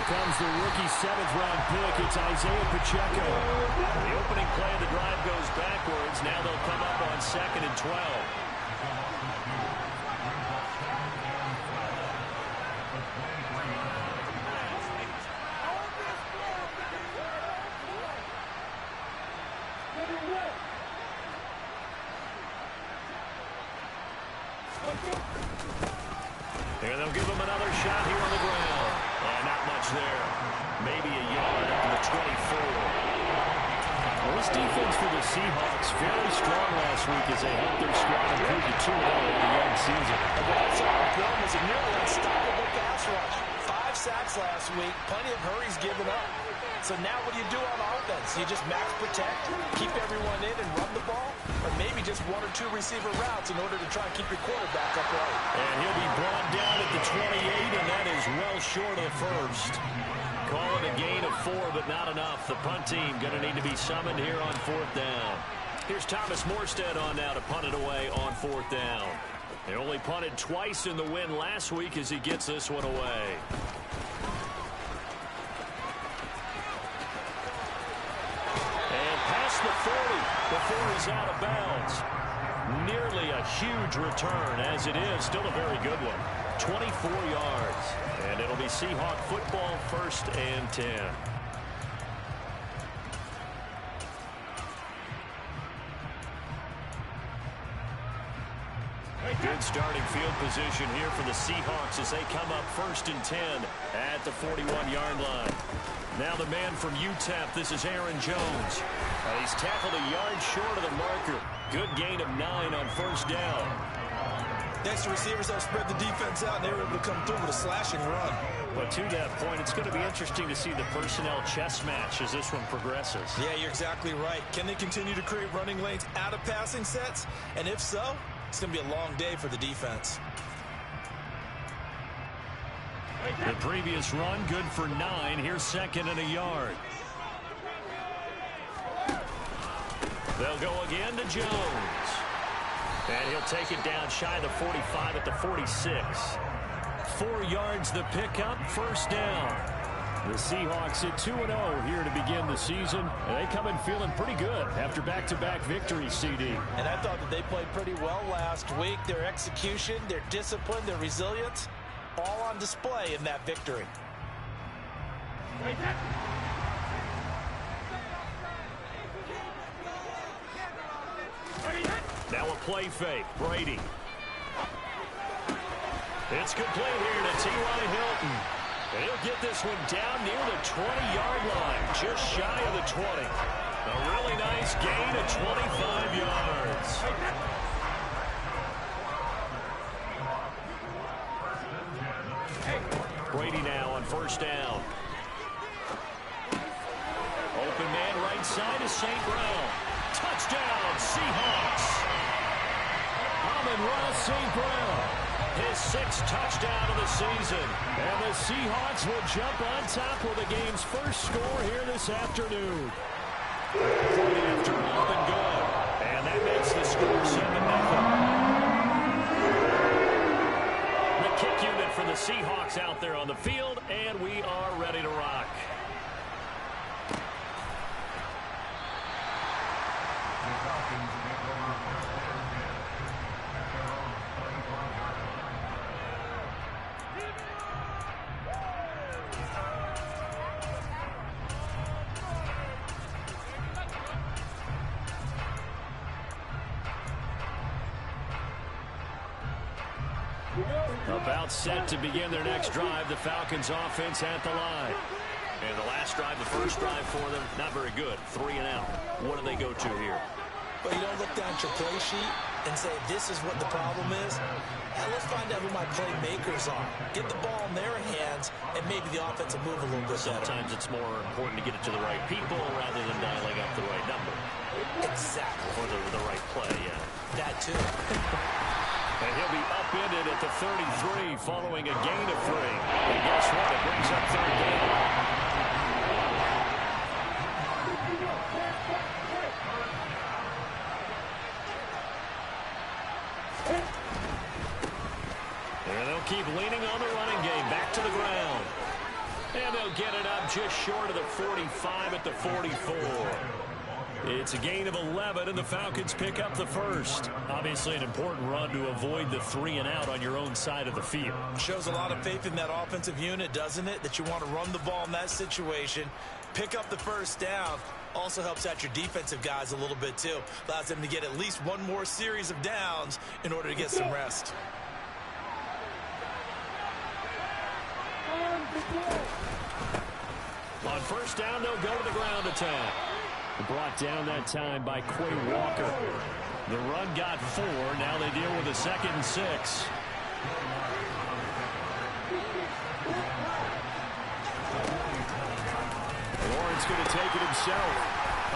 comes the rookie 7th-round pick. It's Isaiah Pacheco. The opening play of the drive goes backwards. Now they'll come up on 2nd and 12. And they'll give him another shot here on the ground. And not much there. Maybe a yard up to the 24. Well, this defense for the Seahawks very strong last week as they helped their squad improve to 2-0 in the young season. What I saw with them was a nearly unstoppable pass rush. 5 sacks last week, plenty of hurries given up. So now what do you do on offense? You just max protect, keep everyone in and run the ball, or maybe just 1 or 2 receiver routes in order to try and keep your quarterback upright. And he'll be brought down at the 28, and that is well short of the first. Call it a gain of 4, but not enough. The punt team going to need to be summoned here on 4th down. Here's Thomas Morstead on now to punt it away on 4th down. They only punted twice in the win last week as he gets this one away. And past the 40 before he's out of bounds. Nearly a huge return as it is. Still a very good one. 24 yards. And it'll be Seahawk football, 1st and 10. Good starting field position here for the Seahawks as they come up 1st and 10 at the 41-yard line. Now the man from UTEP, this is Aaron Jones. He's tackled a yard short of the marker. Good gain of 9 on 1st down. Thanks to receivers that spread the defense out, and they were able to come through with a slashing run. But to that point, it's going to be interesting to see the personnel chess match as this one progresses. Yeah, you're exactly right. Can they continue to create running lanes out of passing sets? And if so, it's going to be a long day for the defense. The previous run, good for 9. Here's 2nd and a yard. They'll go again to Jones. And he'll take it down shy of the 45 at the 46. 4 yards the pickup, 1st down. The Seahawks at 2-0 here to begin the season. And they come in feeling pretty good after back-to-back victories, CD. And I thought that they played pretty well last week. Their execution, their discipline, their resilience, all on display in that victory. Now a play fake. Brady. It's complete here to T.Y. Hilton. And he'll get this one down near the 20-yard line, just shy of the 20. A really nice gain of 25 yards. Brady now on 1st down. Open man right side is St. Brown. Touchdown, Seahawks. Amon-Ra St. Brown, his 6th touchdown of the season. And the Seahawks will jump on top with the game's first score here this afternoon. After up and good. And that makes the score 7-0. The kick unit for the Seahawks out there on the field, and we are ready to rock. About set to begin their next drive, the Falcons offense at the line. And the last drive, the first drive for them, not very good. 3 and out. What do they go to here? But you don't look down at your play sheet and say, this is what the problem is. Now let's find out who my playmakers are. Get the ball in their hands, and maybe the offense will move a little bit better. Sometimes it's more important to get it to the right people rather than dialing up the right number. Exactly. Or the right play, yeah. That too. And he'll be upended at the 33 following a gain of 3. And guess what? It brings up 3rd down. And they'll keep leaning on the running game. Back to the ground. And they'll get it up just short of the 45 at the 44. It's a gain of 11, and the Falcons pick up the first. Obviously an important run to avoid the 3-and-out on your own side of the field. Shows a lot of faith in that offensive unit, doesn't it? That you want to run the ball in that situation, pick up the first down. Also helps out your defensive guys a little bit, too. Allows them to get at least one more series of downs in order to get some rest. On first down, they'll go to the ground attack. Brought down that time by Quay Walker. The run got 4. Now they deal with a 2nd and 6. Lawrence going to take it himself.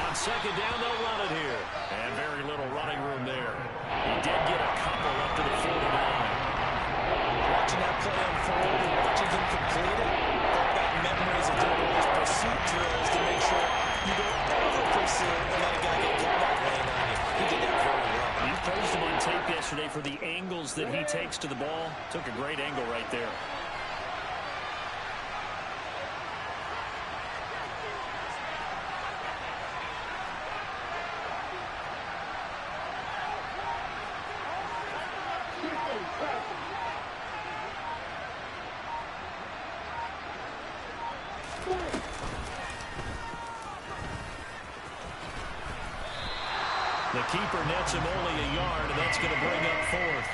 On 2nd down, they'll run it here. And very little running room there. He did get a couple up to the 49. Watching that play unfold and watching him complete it, I've got memories of doing those pursuit drills to make sure you don't over-pursue and let a guy get pulled back laying on you. He did that very well. You praised him on tape yesterday for the angles that he takes to the ball. Took a great angle right there. The keeper nets him only a yard, and that's going to bring up 4th.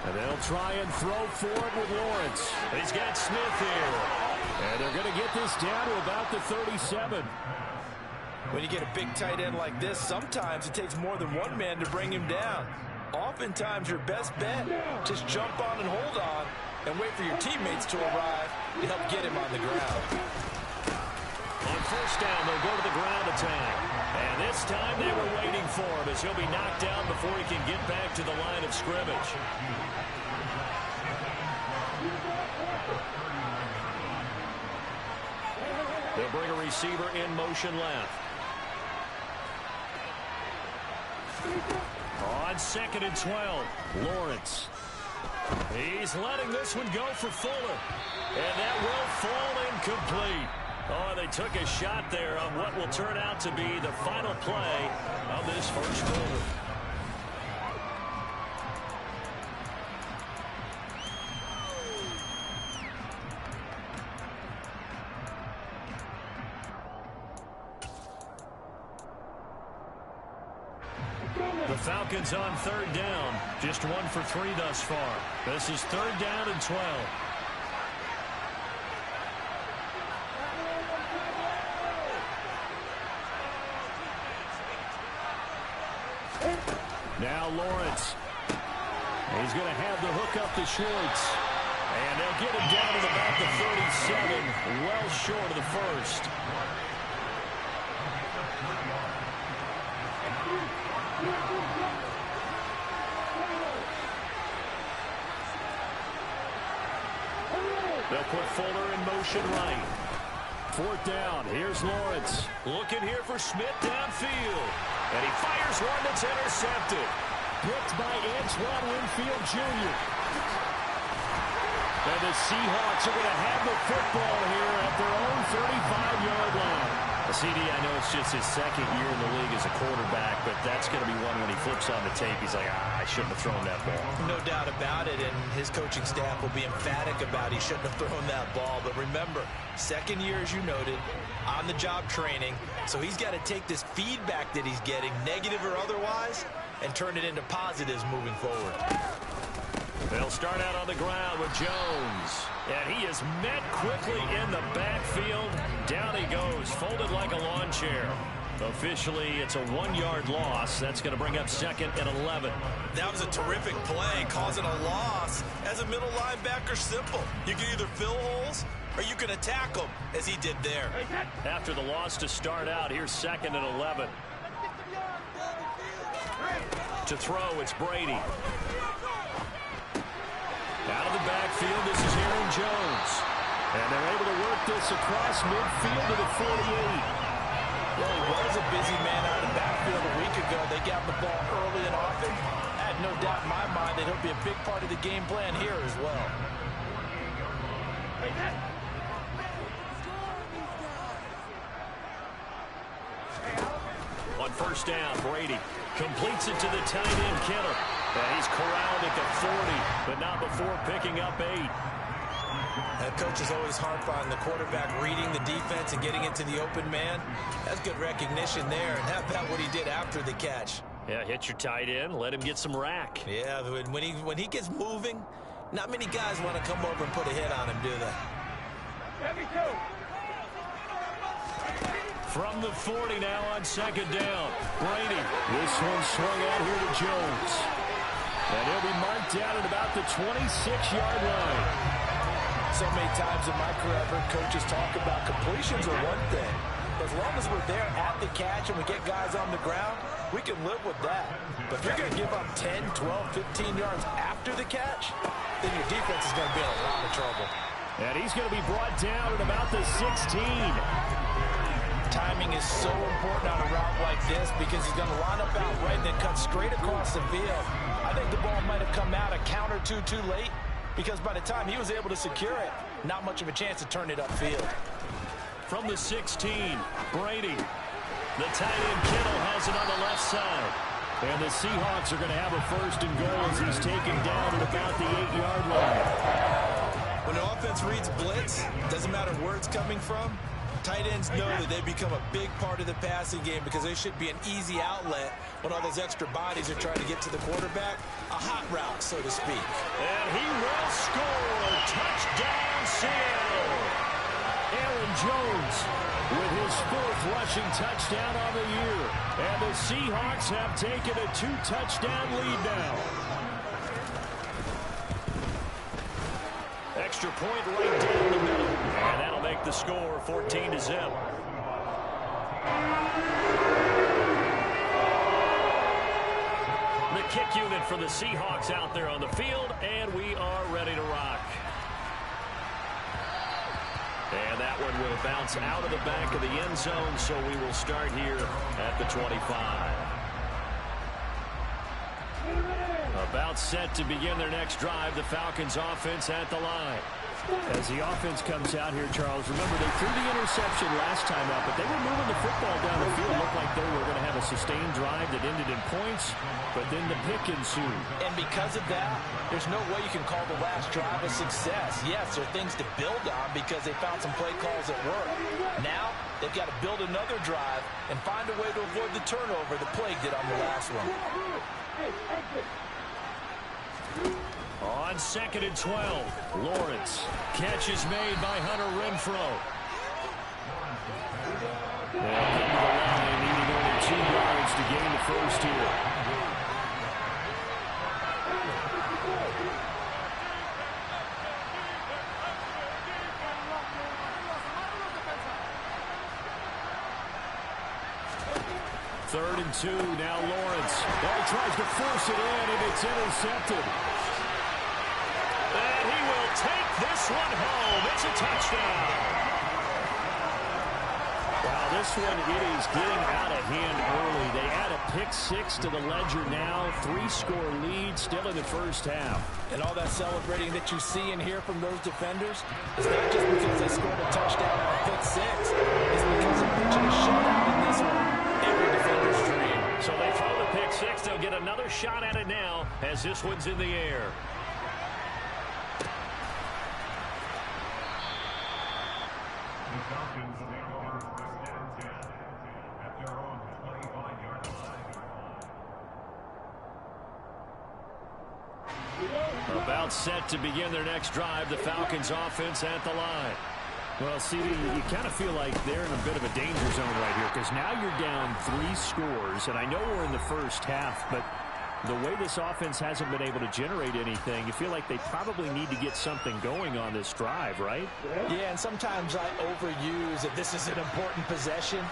And they'll try and throw forward with Lawrence. He's got Smith here. And they're going to get this down to about the 37. When you get a big tight end like this, sometimes it takes more than one man to bring him down. Oftentimes, your best bet, just jump on and hold on and wait for your teammates to arrive to help get him on the ground. On first down, they'll go to the ground attack. And this time they were waiting for him as he'll be knocked down before he can get back to the line of scrimmage. They'll bring a receiver in motion left. On 2nd and 12, Lawrence. He's letting this one go for Fuller. And that will fall incomplete. Oh, they took a shot there on what will turn out to be the final play of this first quarter. The Falcons on 3rd down. Just 1 for 3 thus far. This is 3rd down and 12. Now Lawrence. He's going to have the hook up to Schwartz. And they'll get him down at about the 37, well short of the first. They'll put Fuller in motion right. 4th down. Here's Lawrence. Looking here for Smith downfield. And he fires one that's intercepted. Picked by Antoine Winfield Jr. And the Seahawks are going to have the football here at their own 35-yard line. CD, I know it's just his 2nd year in the league as a quarterback, but that's going to be one when he flips on the tape. He's like, I shouldn't have thrown that ball. No doubt about it, and his coaching staff will be emphatic about he shouldn't have thrown that ball. But remember, 2nd year, as you noted, on-the-job training, so he's got to take this feedback that he's getting, negative or otherwise, and turn it into positives moving forward. They'll start out on the ground with Jones. And he is met quickly in the backfield. Down he goes, folded like a lawn chair. Officially, it's a 1-yard loss. That's going to bring up 2nd and 11. That was a terrific play, causing a loss. As a middle linebacker, simple. You can either fill holes or you can attack them, as he did there. After the loss to start out, here's 2nd and 11. To throw, it's Brady. Out of the the backfield. This is Aaron Jones. And they're able to work this across midfield to the 48. Well, he was a busy man out of the backfield a week ago. They got the ball early and often. I have no doubt in my mind that he'll be a big part of the game plan here as well. On first down, Brady completes it to the tight end, Kittle. And he's corralled at the 40, but not before picking up 8. That coach is always harp on the quarterback reading the defense and getting into the open man. That's good recognition there. And how about what he did after the catch? Yeah, hit your tight end, let him get some rack. Yeah, when he gets moving, not many guys want to come over and put a hit on him, do they? From the 40 now on second down. Brady. This one swung out here to Jones. And he'll be marked down at about the 26-yard line. So many times in my career, I've heard coaches talk about completions are one thing. As long as we're there at the catch and we get guys on the ground, we can live with that. But if you're going to give up 10, 12, 15 yards after the catch, then your defense is going to be in a lot of trouble. And he's going to be brought down at about the 16. Timing is so important on a route like this because he's going to line up out right and then cut straight across the field. I think the ball might have come out a count or two too late because by the time he was able to secure it, not much of a chance to turn it upfield. From the 16, Brady. The tight end Kittle has it on the left side. And the Seahawks are going to have a first and goal as he's taken down at about the 8-yard line. When the offense reads blitz, doesn't matter where it's coming from, tight ends know that they become a big part of the passing game because there should be an easy outlet when all those extra bodies are trying to get to the quarterback. A hot route, so to speak. And he will score. Touchdown, Seattle. Aaron Jones with his 4th rushing touchdown on the year. And the Seahawks have taken a 2-touchdown lead now. Extra point right down the middle. And that'll make the score 14-0. The kick unit for the Seahawks out there on the field, and we are ready to rock. And that one will bounce out of the back of the end zone, so we will start here at the 25. About set to begin their next drive, the Falcons offense at the line. As the offense comes out here, Charles, remember they threw the interception last time out, but they were moving the football down the field. Looked like they were going to have a sustained drive that ended in points, but then the pick ensued. And because of that, there's no way you can call the last drive a success. Yes, there are things to build on because they found some play calls that work. Now, they've got to build another drive and find a way to avoid the turnover the plague did on the last one. On 2nd and 12, Lawrence. Catch is made by Hunter Renfrow. They'll come to the line, needing only 2 yards to gain the first here. Third and 2, now Lawrence. Oh, he tries to force it in, and it's intercepted. And he will take this one home. It's a touchdown. Wow, this one, it is getting out of hand early. They add a pick-6 to the ledger now. 3-score lead, still in the first half. And all that celebrating that you see and hear from those defenders is not just because they scored a touchdown on a pick-6. It's because they're pitching a shutout in this one. Every defender's dream. So they throw the pick-6. They'll get another shot at it now as this one's in the air. About set to begin their next drive, the Falcons offense at the line. Well, CD, you kind of feel like they're in a bit of a danger zone right here because now you're down 3 scores, and I know we're in the first half, but the way this offense hasn't been able to generate anything, you feel like they probably need to get something going on this drive, right? Yeah, and sometimes I overuse that this is an important possession.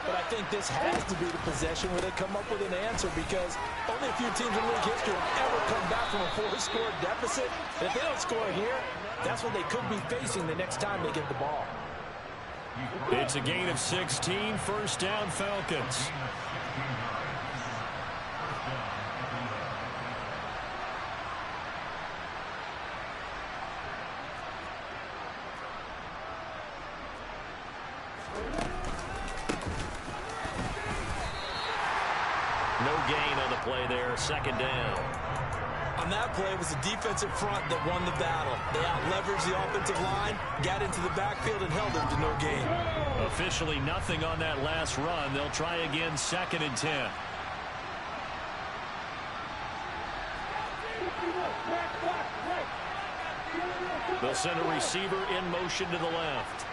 but I think this has to be the possession where they come up with an answer, because only a few teams in league history have ever come back from a 4-score deficit. And if they don't score here, that's what they could be facing the next time they get the ball. It's a gain of 16, first down Falcons. No gain on the play there, second down. On that play, it was the defensive front that won the battle. They out-leveraged the offensive line, got into the backfield, and held them to no gain. Officially nothing on that last run. They'll try again, second and 10. They'll send a receiver in motion to the left.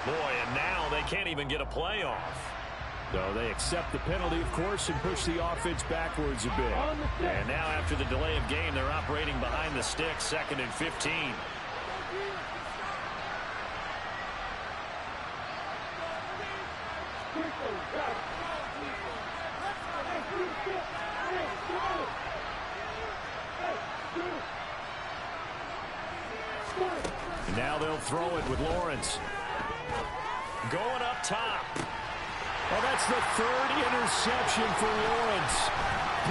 Boy, and now they can't even get a play off. No, they accept the penalty, of course, and push the offense backwards a bit. And now after the delay of game, they're operating behind the sticks, second and 15. And now they'll throw it with Lawrence. Going up top. Well, that's the third interception for Lawrence.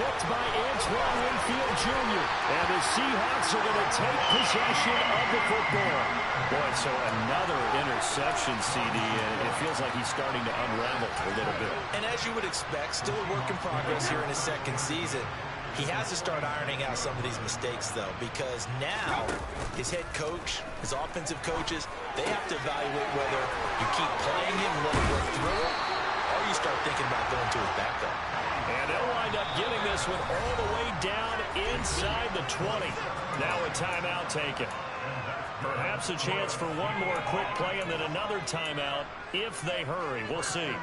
Picked by Antoine Winfield Jr. And the Seahawks are going to take possession of the football. Boy, so another interception, CD, and it feels like he's starting to unravel a little bit. And as you would expect, still a work in progress here in his second season. He has to start ironing out some of these mistakes, though, because now his head coach, his offensive coaches, they have to evaluate whether you keep playing him and let him work through it, or you start thinking about going to his backup. And they'll wind up getting this one all the way down inside the 20. Now a timeout taken. Perhaps a chance for one more quick play and then another timeout if they hurry. We'll see.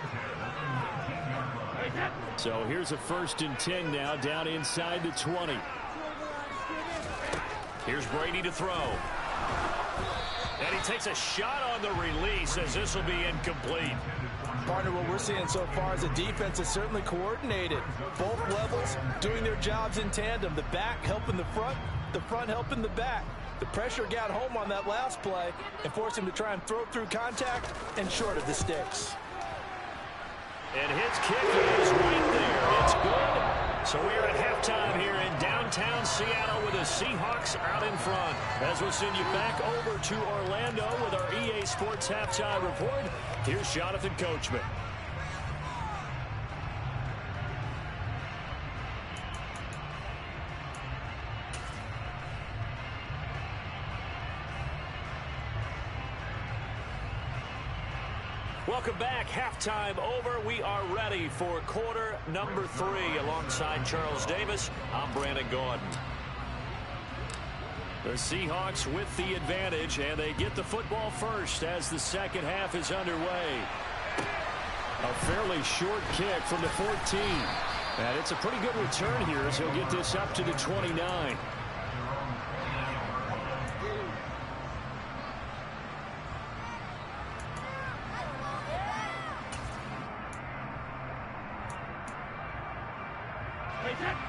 So here's a first and 10 now, down inside the 20. Here's Brady to throw. And he takes a shot on the release as this will be incomplete. Partner, what we're seeing so far is the defense is certainly coordinated. Both levels doing their jobs in tandem. The back helping the front helping the back. The pressure got home on that last play and forced him to try and throw through contact and short of the sticks. And his kick is right there. It's good. So we are at halftime here in downtown Seattle with the Seahawks out in front. As we'll send you back over to Orlando with our EA Sports Halftime Report, here's Jonathan Coachman. Welcome back. Halftime over. We are ready for quarter number 3. Alongside Charles Davis, I'm Brandon Gordon. The Seahawks with the advantage, and they get the football first as the second half is underway. A fairly short kick from the 14. And it's a pretty good return here as he'll get this up to the 29.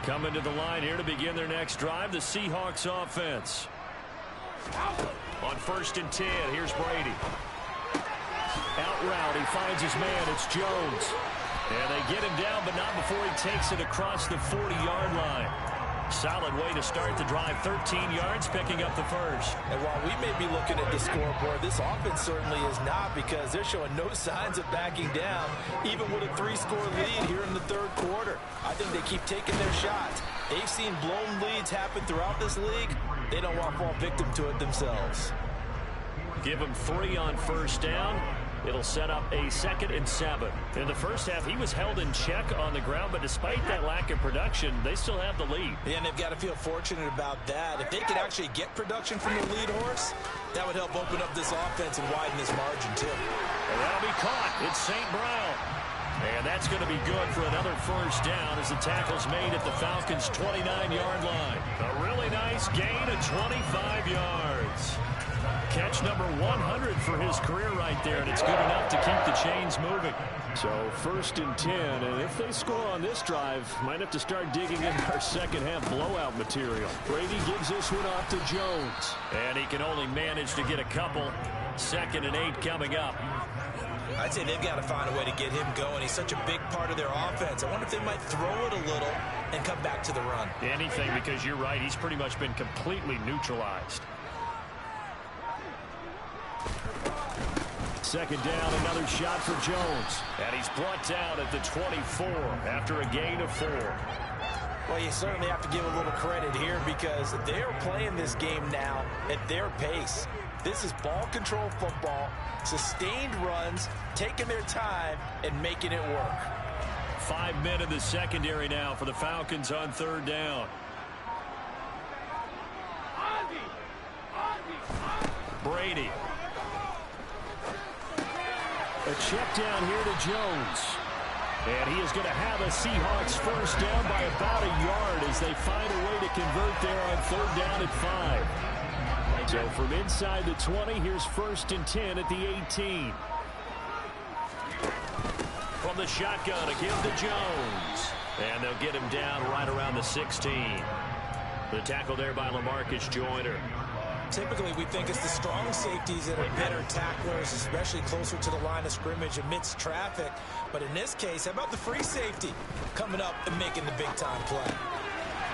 Coming to the line here to begin their next drive, the Seahawks offense. On first and 10, here's Brady. Out route, he finds his man, it's Jones. And they get him down, but not before he takes it across the 40-yard line. Solid way to start the drive, 13 yards, picking up the first. And while we may be looking at the scoreboard, this offense certainly is not, because they're showing no signs of backing down, even with a 3-score lead here in the third quarter. I think they keep taking their shots. They've seen blown leads happen throughout this league. They don't want to fall victim to it themselves. Give them 3 on first down. It'll set up a 2nd and 7. In the first half, he was held in check on the ground, but despite that lack of production, they still have the lead. Yeah, and they've got to feel fortunate about that. If they could actually get production from the lead horse, that would help open up this offense and widen this margin, too. And that'll be caught. It's St. Brown. And that's going to be good for another first down as the tackle's made at the Falcons' 29-yard line. A really nice gain of 25 yards. Catch number 100 for his career right there, and it's good enough to keep the chains moving. So 1st and 10, and if they score on this drive, might have to start digging into our second-half blowout material. Brady gives this one off to Jones. And he can only manage to get a couple. 2nd and 8 coming up. I'd say they've got to find a way to get him going. He's such a big part of their offense. I wonder if they might throw it a little and come back to the run. Anything, because you're right. He's pretty much been completely neutralized. 2nd down, another shot for Jones. And he's brought down at the 24 after a gain of 4. Well, you certainly have to give a little credit here because they're playing this game now at their pace. This is ball control football, sustained runs, taking their time, and making it work. 5 men in the secondary now for the Falcons on 3rd down. Brady. A check down here to Jones. And he is going to have a Seahawks first down by about a yard as they find a way to convert there on 3rd down at 5. So from inside the 20, here's 1st and 10 at the 18. From the shotgun, a give to Jones. And they'll get him down right around the 16. The tackle there by LaMarcus Joyner. Typically, we think it's the strong safeties that are better tacklers, especially closer to the line of scrimmage amidst traffic. But in this case, how about the free safety coming up and making the big-time play?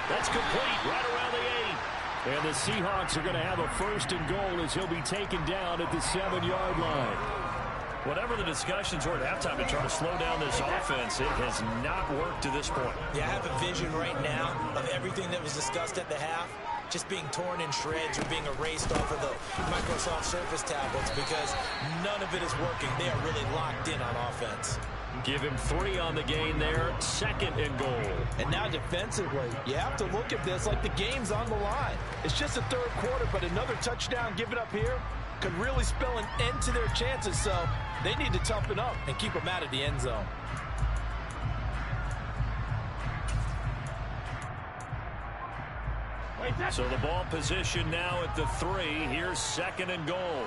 That's complete right around the 8. And the Seahawks are going to have a 1st and goal as he'll be taken down at the 7-yard line. Whatever the discussions were at halftime to try to slow down this offense, it has not worked to this point. Yeah, I have a vision right now of everything that was discussed at the half just being torn in shreds or being erased off of the Microsoft Surface tablets because none of it is working. They are really locked in on offense. Give him 3 on the gain there, 2nd and goal. And now defensively, you have to look at this like the game's on the line. It's just the 3rd quarter, but another touchdown given up here could really spell an end to their chances, so they need to toughen up and keep them out of the end zone. So the ball position now at the 3. Here's 2nd and goal.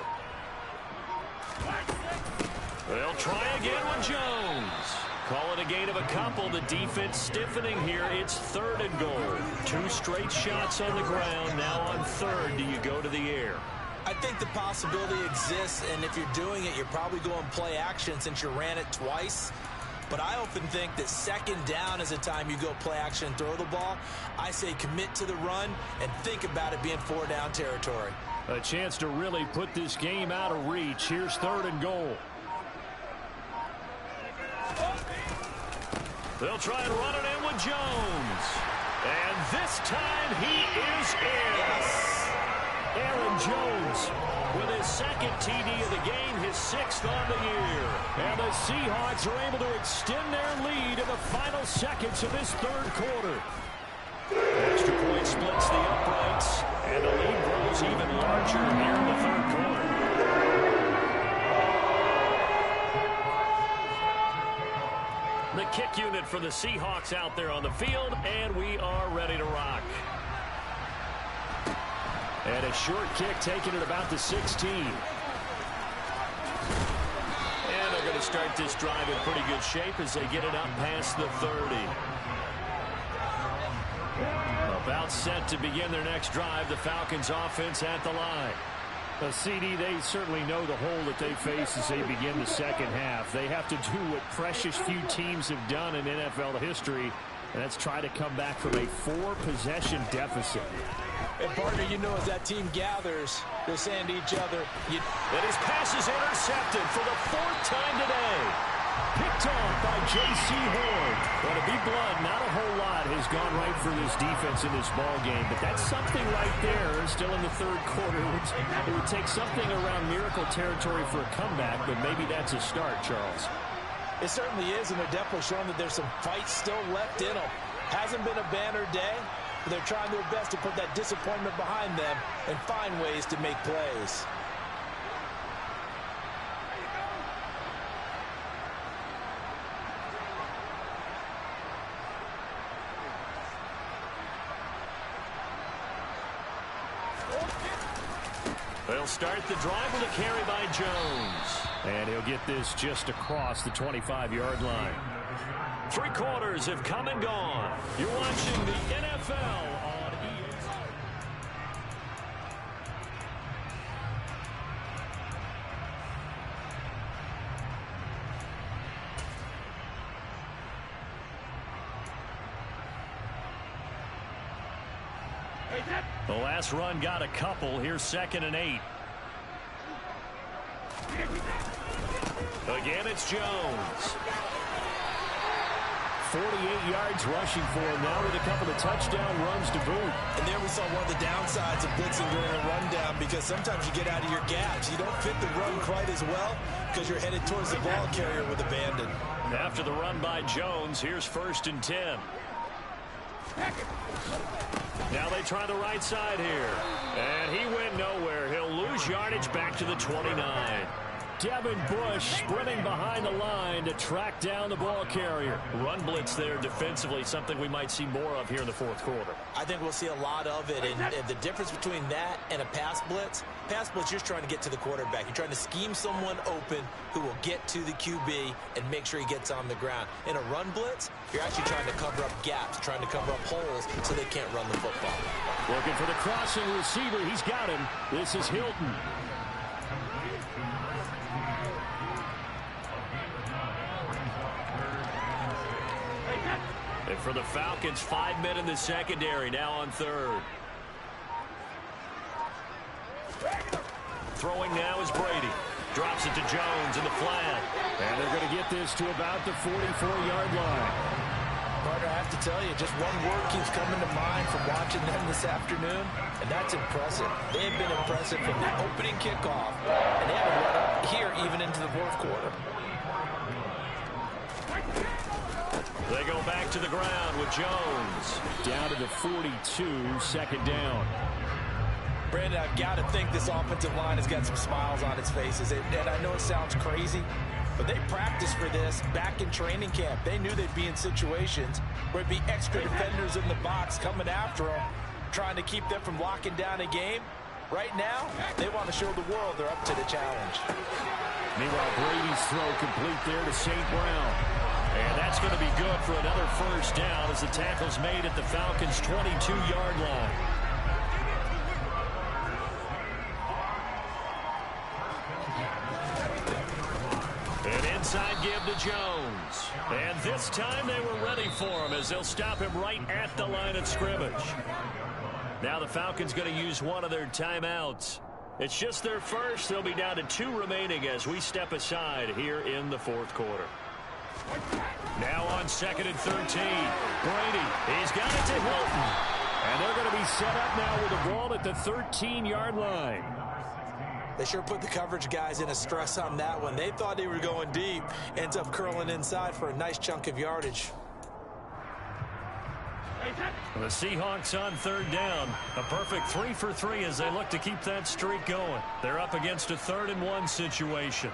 They'll try again with Jones. Call it a gain of a couple. The defense stiffening here. It's 3rd and goal. 2 straight shots on the ground. Now on 3rd, do you go to the air? I think the possibility exists, and if you're doing it, you're probably going play action since you ran it twice. But I often think that 2nd down is the time you go play action and throw the ball. I say commit to the run and think about it being 4-down territory. A chance to really put this game out of reach. Here's 3rd and goal. They'll try and run it in with Jones. And this time he is in. Yes. Aaron Jones with his 2nd TD of the game, his 6th on the year. And the Seahawks are able to extend their lead in the final seconds of this 3rd quarter. Extra point splits the uprights, and the lead grows even larger here in the 3rd quarter. The kick unit for the Seahawks out there on the field, and we are ready to rock. And a short kick taken at about the 16. And they're going to start this drive in pretty good shape as they get it up past the 30. About set to begin their next drive, the Falcons offense at the line. CD, they certainly know the hole that they face as they begin the 2nd half. They have to do what precious few teams have done in NFL history, and that's try to come back from a 4-possession deficit. And partner, you know, as that team gathers, they're saying to each other, and his pass is intercepted for the 4th time today. Picked off by J.C. Horn. Well, to be blunt, not a whole lot has gone right for this defense in this ball game, but that's something right there. Still in the 3rd quarter. It would take something around miracle territory for a comeback, but maybe that's a start, Charles. It certainly is, and they're definitely showing that there's some fight still left in them. Hasn't been a banner day, but they're trying their best to put that disappointment behind them and find ways to make plays. They'll start the drive with a carry by Jones. And he'll get this just across the 25-yard line. 3 quarters have come and gone. You're watching the NFL on EA. The last run got a couple. Here's 2nd and 8. Again, it's Jones. 48 yards rushing for him now with a couple of touchdown runs to boot. And there we saw one of the downsides of blitzing during a rundown, because sometimes you get out of your gaps. You don't fit the run quite as well because you're headed towards the ball carrier with abandon. After the run by Jones, here's 1st and 10. Now they try the right side here. And he went nowhere. He'll lose yardage back to the 29. Devin Bush sprinting behind the line to track down the ball carrier. Run blitz there defensively, something we might see more of here in the 4th quarter. I think we'll see a lot of it. And the difference between that and a pass blitz, you're just trying to get to the quarterback. You're trying to scheme someone open who will get to the QB and make sure he gets on the ground. In a run blitz, you're actually trying to cover up gaps, trying to cover up holes so they can't run the football. Looking for the crossing receiver. He's got him. This is Hilton. And for the Falcons, 5 men in the secondary, now on 3rd. Throwing now is Brady. Drops it to Jones in the flat. And they're going to get this to about the 44-yard line. Carter, I have to tell you, just one word keeps coming to mind from watching them this afternoon, and that's impressive. They have been impressive from the opening kickoff, and they haven't let up here even into the 4th quarter. They go back to the ground with Jones. Down to the 42, 2nd down. Brandon, I've got to think this offensive line has got some smiles on its faces. And I know it sounds crazy, but they practiced for this back in training camp. They knew they'd be in situations where it'd be extra defenders in the box coming after them, trying to keep them from locking down a game. Right now, they want to show the world they're up to the challenge. Meanwhile, Brady's throw complete there to St. Brown. And that's going to be good for another 1st down as the tackle's made at the Falcons' 22-yard line. An inside give to Jones. And this time they were ready for him as they'll stop him right at the line of scrimmage. Now the Falcons going to use one of their timeouts. It's just their first. They'll be down to 2 remaining as we step aside here in the 4th quarter. Now on 2nd and 13. Brady, he's got it to Hilton. And they're going to be set up now with the ball at the 13-yard line. They sure put the coverage guys in a stress on that one. They thought they were going deep. Ends up curling inside for a nice chunk of yardage. The Seahawks on 3rd down. A perfect 3 for 3 as they look to keep that streak going. They're up against a 3rd and 1 situation.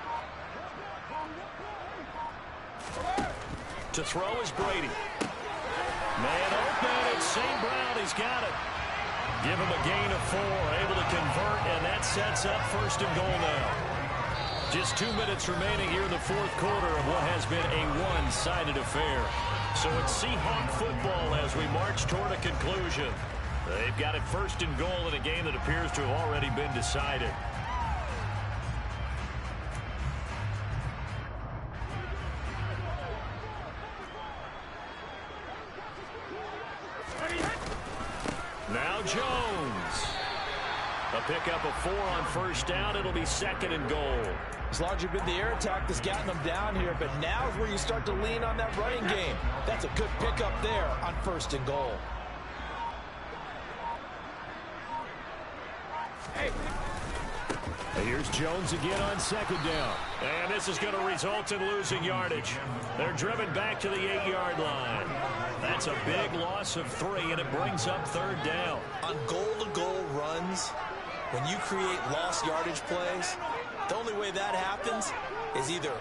To throw is Brady. Man open, it's St. Brown. He's got it. Give him a gain of 4, able to convert, and that sets up 1st and goal now. Just 2 minutes remaining here in the 4th quarter of what has been a one-sided affair. So it's Seahawk football as we march toward a conclusion. They've got it 1st and goal in a game that appears to have already been decided. Now Jones. A pickup of 4 on 1st down. It'll be 2nd and goal. It's largely been the air attack that's gotten them down here, but now is where you start to lean on that running game. That's a good pickup there on 1st and goal. Here's Jones again on 2nd down. And this is going to result in losing yardage. They're driven back to the 8-yard line. That's a big loss of 3, and it brings up 3rd down. On goal-to-goal runs, when you create lost yardage plays, the only way that happens is either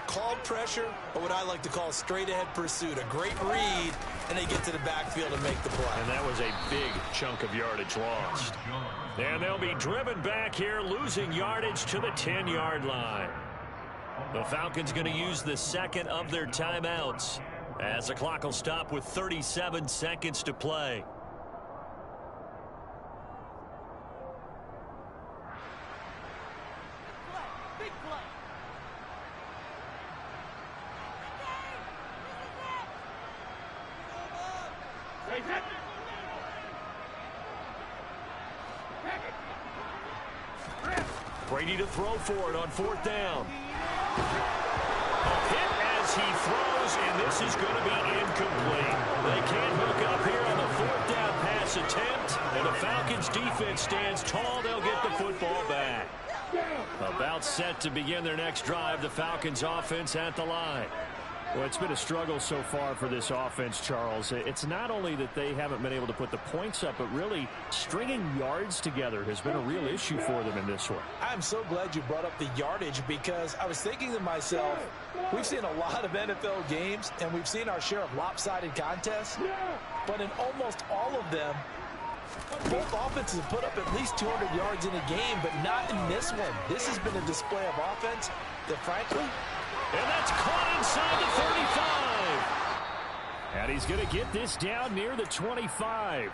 called pressure or what I like to call straight-ahead pursuit. A great read and they get to the backfield and make the play. And that was a big chunk of yardage lost. And they'll be driven back here, losing yardage to the 10-yard line. The Falcons going to use the second of their timeouts as the clock will stop with 37 seconds to play. Brady to throw for it on fourth down. A hit as he throws, and this is going to be incomplete. They can't hook up here on the fourth down pass attempt, and the Falcons defense stands tall. They'll get the football back. About set to begin their next drive, the Falcons offense at the line. Well, it's been a struggle so far for this offense, Charles. It's not only that they haven't been able to put the points up, but really stringing yards together has been a real issue for them in this one. I'm so glad you brought up the yardage, because I was thinking to myself, we've seen a lot of NFL games, and we've seen our share of lopsided contests, but in almost all of them, both offenses have put up at least 200 yards in a game, but not in this one. This has been a display of offense that, frankly, and that's caught inside the 35. And he's going to get this down near the 25.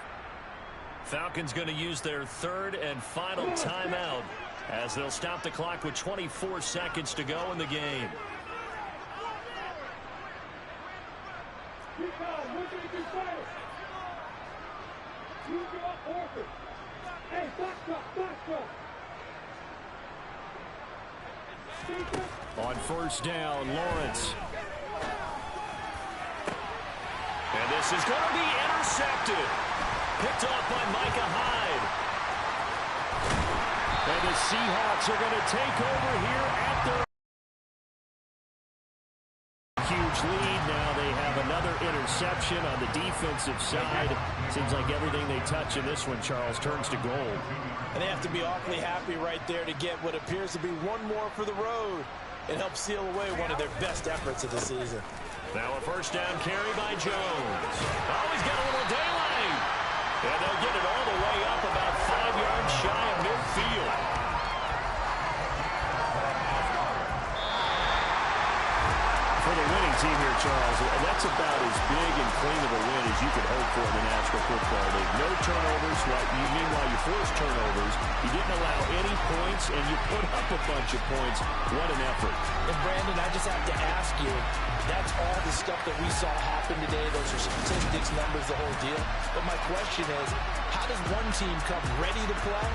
Falcons going to use their third and final timeout as they'll stop the clock with 24 seconds to go in the game. On first down, Lawrence. And this is going to be intercepted. Picked off by Micah Hyde. And the Seahawks are going to take over here at their huge lead. Now they have another interception on the defensive side. Seems like everything they touch in this one, Charles, turns to gold. And they have to be awfully happy right there to get what appears to be one more for the road. It helps seal away one of their best efforts of the season. Now a first down carry by Jones. Oh, he's got a little daylight. And they'll get it all the way up about 5 yards shy of midfield. For the winning team here, Charles, that's about as big and clean of a win as you could hope for in the National Football League. No turnovers. Meanwhile, you forced turnovers. You didn't allow any points, and you put up a bunch of points. What an effort. And, Brandon, I just have to ask you, that's all the stuff that we saw happen today. Those are statistics, numbers, the whole deal. But my question is, how does one team come ready to play,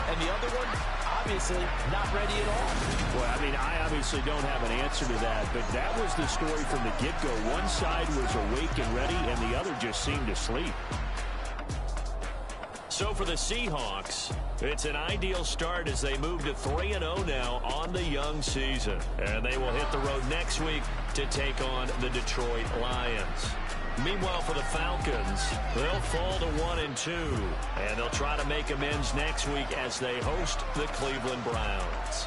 and the other one, obviously, not ready at all? Well, I mean, I obviously don't have an answer to that, but that was the story from the get-go. One side was awake and ready, and the other just seemed to sleep. So for the Seahawks, it's an ideal start as they move to 3-0 now on the young season. And they will hit the road next week to take on the Detroit Lions. Meanwhile, for the Falcons, they'll fall to 1-2, and they'll try to make amends next week as they host the Cleveland Browns.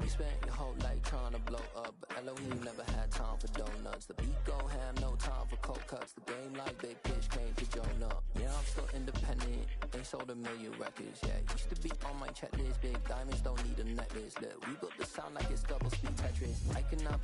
Spent your whole life trying to blow up, but Elohim never had time for donuts. The beat go ham, no time for cold cuts. The game like big pitch came to join up. Yeah, I'm still independent, ain't sold a million records yet. Used to be on my checklist, big diamonds don't need a necklace. Look, we built the sound like it's double speed Tetris. I cannot build